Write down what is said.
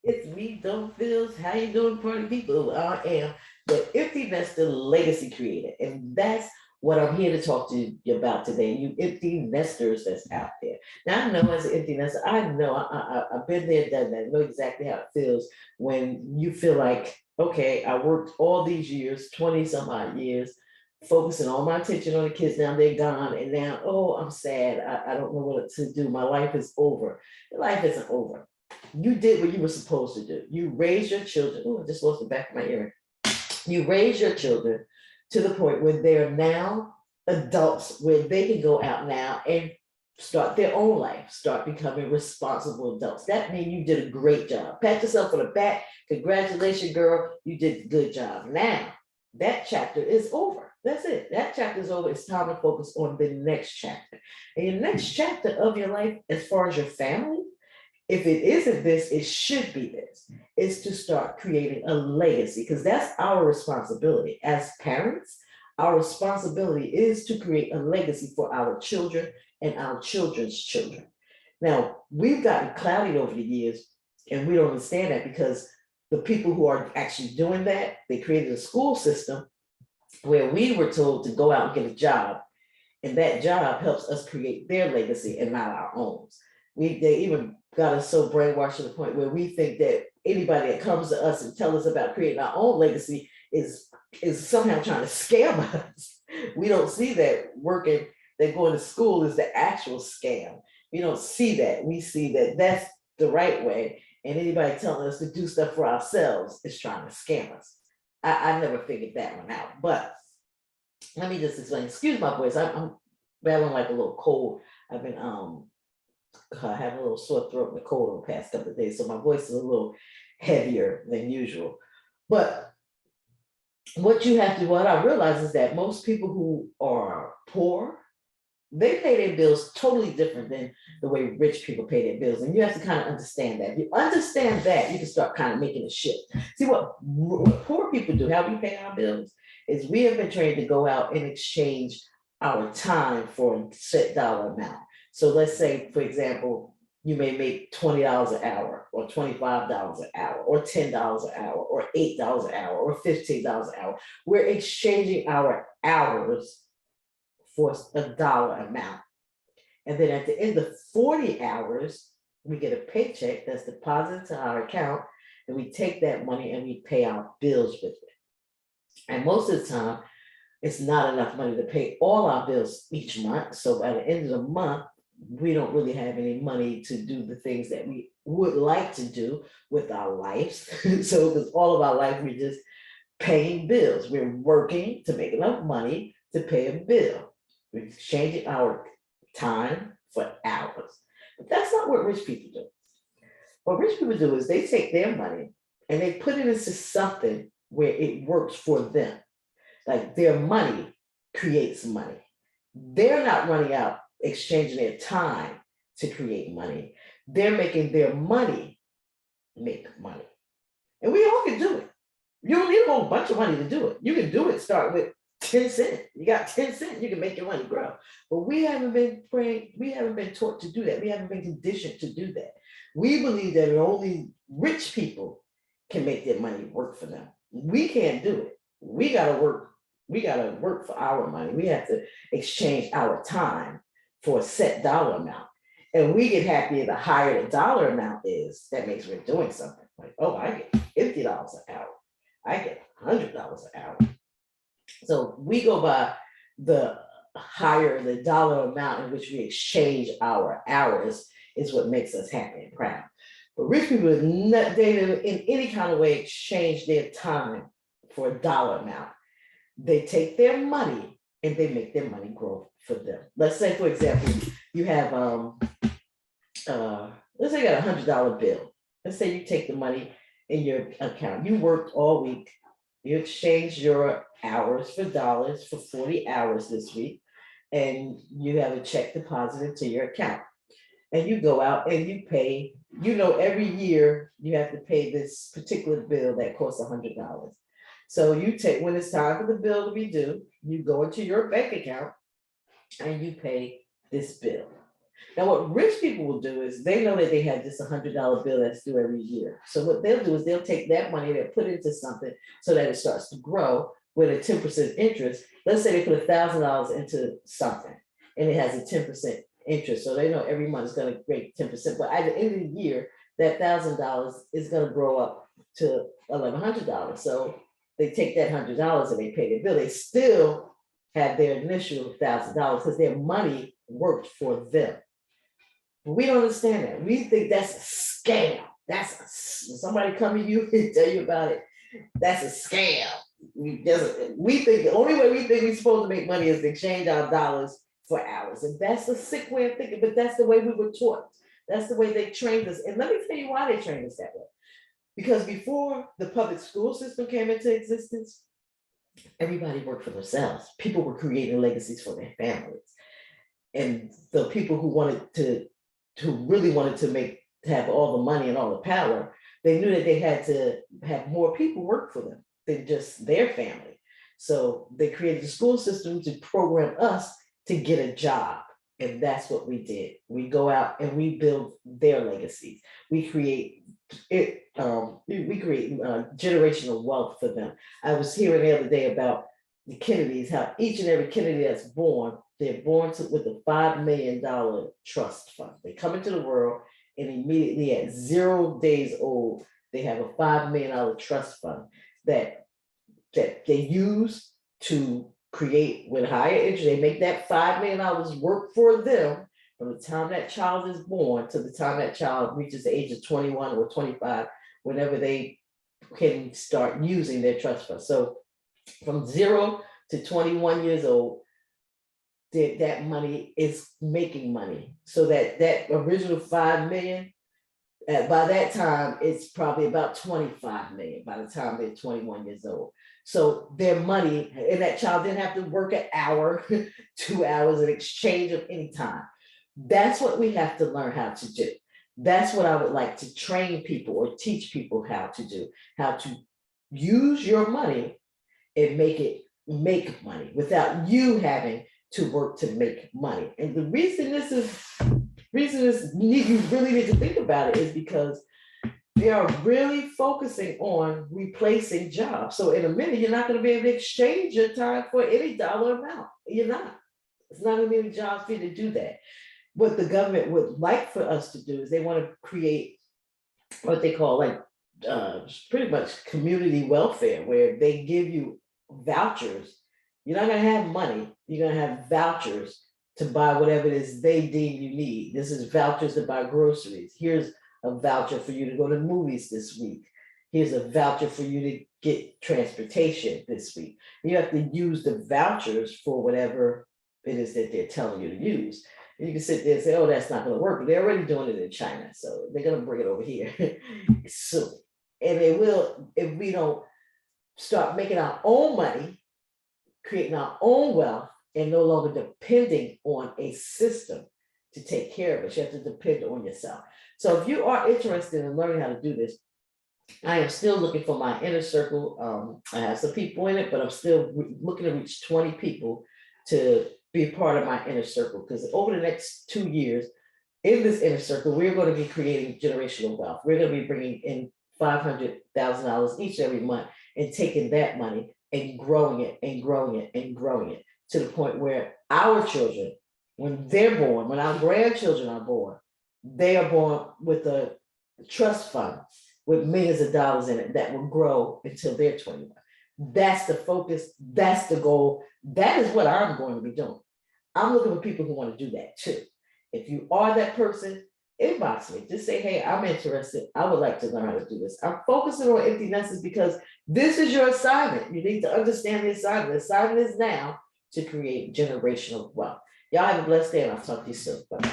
It's me, Don't Feels. How you doing, party people? I am the empty nester legacy creator, and that's what I'm here to talk to you about today. You empty nesters that's out there. Now I know as an empty nester, I know I've been there, done that. I know exactly how it feels when you feel like, okay, I worked all these years, 20 some odd years, focusing all my attention on the kids. Now they're gone, and now, oh, I'm sad. I don't know what to do. My life is over. Your life isn't over. You did what you were supposed to do. You raised your children. Oh, I just lost the back of my ear. You raise your children to the point where they're now adults, where they can go out now and start their own life, start becoming responsible adults. That means you did a great job. Pat yourself on the back. Congratulations, girl. You did a good job. Now, that chapter is over. That's it. That chapter is over. It's time to focus on the next chapter. And your next chapter of your life, as far as your family, if it isn't this, it should be this, is to start creating a legacy, because that's our responsibility as parents. Our responsibility is to create a legacy for our children and our children's children. Now, we've gotten clouded over the years, and we don't understand that because the people who are actually doing that, they created a school system where we were told to go out and get a job, and that job helps us create their legacy and not our own. They even got us so brainwashed to the point where we think that anybody that comes to us and tell us about creating our own legacy is somehow trying to scam us. We don't see that working, that going to school is the actual scam. We don't see that. We see that that's the right way, and anybody telling us to do stuff for ourselves is trying to scam us. I never figured that one out, but let me just explain. Excuse my voice. I'm battling like a little cold. I've been having a little sore throat and a cold over the past couple of days, so my voice is a little heavier than usual. But what I realize is that most people who are poor, they pay their bills totally different than the way rich people pay their bills. And you have to kind of understand that. If you understand that, you can start kind of making a shift. See what poor people do, how we pay our bills, is we have been trained to go out and exchange our time for a set dollar amount. So let's say, for example, you may make $20 an hour, or $25 an hour, or $10 an hour, or $8 an hour, or $15 an hour. We're exchanging our hours for a dollar amount. And then at the end of 40 hours, we get a paycheck that's deposited to our account, and we take that money and we pay our bills with it. And most of the time, it's not enough money to pay all our bills each month. So by the end of the month, we don't really have any money to do the things that we would like to do with our lives. So because all of our life, we're just paying bills. We're working to make enough money to pay a bill. We're exchanging our time for hours. But that's not what rich people do. What rich people do is they take their money and they put it into something where it works for them. Like their money creates money. They're not running out exchanging their time to create money. They're making their money make money. And we all can do it. You don't need a whole bunch of money to do it. You can do it, start with 10 cents. You got 10 cents, you can make your money grow. But we haven't been trained, we haven't been taught to do that. We haven't been conditioned to do that. We believe that only rich people can make their money work for them. We can't do it. We gotta work. We gotta work for our money. We have to exchange our time for a set dollar amount. And we get happy the higher the dollar amount is, that makes we're doing something. Like, oh, I get $50 an hour. I get $100 an hour. So we go by the higher the dollar amount in which we exchange our hours is what makes us happy and proud. But rich people, they in any kind of way exchange their time for a dollar amount. They take their money and they make their money grow for them. Let's say, for example, you have let's say you got $100 bill. Let's say you take the money in your account. You worked all week. You exchange your hours for dollars for 40 hours this week, and you have a check deposited to your account. And you go out and you pay, every year you have to pay this particular bill that costs $100. So you take, when it's time for the bill to be due, you go into your bank account and you pay this bill. Now, what rich people will do is they know that they have this $100 bill that's due every year. So what they'll do is they'll take that money, they'll put it into something so that it starts to grow with a 10% interest. Let's say they put $1,000 into something and it has a 10% interest. So they know every month is gonna break 10%, but at the end of the year, that $1,000 is gonna grow up to $1,100. So they take that $100 and they pay their bill. They still have their initial $1,000 because their money worked for them. But we don't understand that. We think that's a scam. Somebody come to you and tell you about it. That's a scam. We think the only way we think we're supposed to make money is to exchange our dollars for hours. And that's a sick way of thinking, but that's the way we were taught. That's the way they trained us. And let me tell you why they trained us that way. Because before the public school system came into existence, everybody worked for themselves. People were creating legacies for their families. And the people who really wanted to have all the money and all the power, they knew that they had to have more people work for them than just their family. So they created the school system to program us to get a job. And that's what we did. We go out and we build their legacies. We create generational wealth for them. I was hearing the other day about the Kennedys, how each and every Kennedy that's born, they're born with a $5 million trust fund. They come into the world and immediately at 0 days old, they have a $5 million trust fund that they use to create with higher interest. They make that $5 million work for them from the time that child is born to the time that child reaches the age of 21 or 25, whenever they can start using their trust fund. So from 0 to 21 years old, that money is making money. So that original 5 million, by that time, it's probably about 25 million by the time they're 21 years old. So their money, and that child didn't have to work an hour, 2 hours in exchange of any time. That's what we have to learn how to do. That's what I would like to train people or teach people how to do, how to use your money and make money without you having to work to make money. And the reason you really need to think about it is because they are really focusing on replacing jobs. So in a minute, you're not going to be able to exchange your time for any dollar amount. You're not. It's not going to be any jobs for you to do that. What the government would like for us to do is they want to create what they call pretty much community welfare, where they give you vouchers. You're not going to have money. You're going to have vouchers to buy whatever it is they deem you need. This is vouchers to buy groceries. Here's a voucher for you to go to the movies this week. Here's a voucher for you to get transportation this week. You have to use the vouchers for whatever it is that they're telling you to use. And you can sit there and say, oh, that's not going to work, but they're already doing it in China. So they're going to bring it over here soon. And they will, if we don't start making our own money, creating our own wealth, and no longer depending on a system to take care of it. You have to depend on yourself. So if you are interested in learning how to do this, I am still looking for my inner circle. I have some people in it, but I'm still looking to reach 20 people to be a part of my inner circle, because over the next 2 years, in this inner circle, we're going to be creating generational wealth. We're going to be bringing in $500,000 each and every month and taking that money and growing it and growing it and growing it to the point where our children, when they're born, when our grandchildren are born, they are born with a trust fund with millions of dollars in it that will grow until they're 21. That's the focus. That's the goal. That is what I'm going to be doing. I'm looking for people who want to do that too. If you are that person, inbox me. Just say, hey, I'm interested. I would like to learn how to do this. I'm focusing on empty nesters because this is your assignment. You need to understand the assignment. The assignment is now to create generational wealth. Y'all have a blessed day, and I'll talk to you soon. Bye-bye.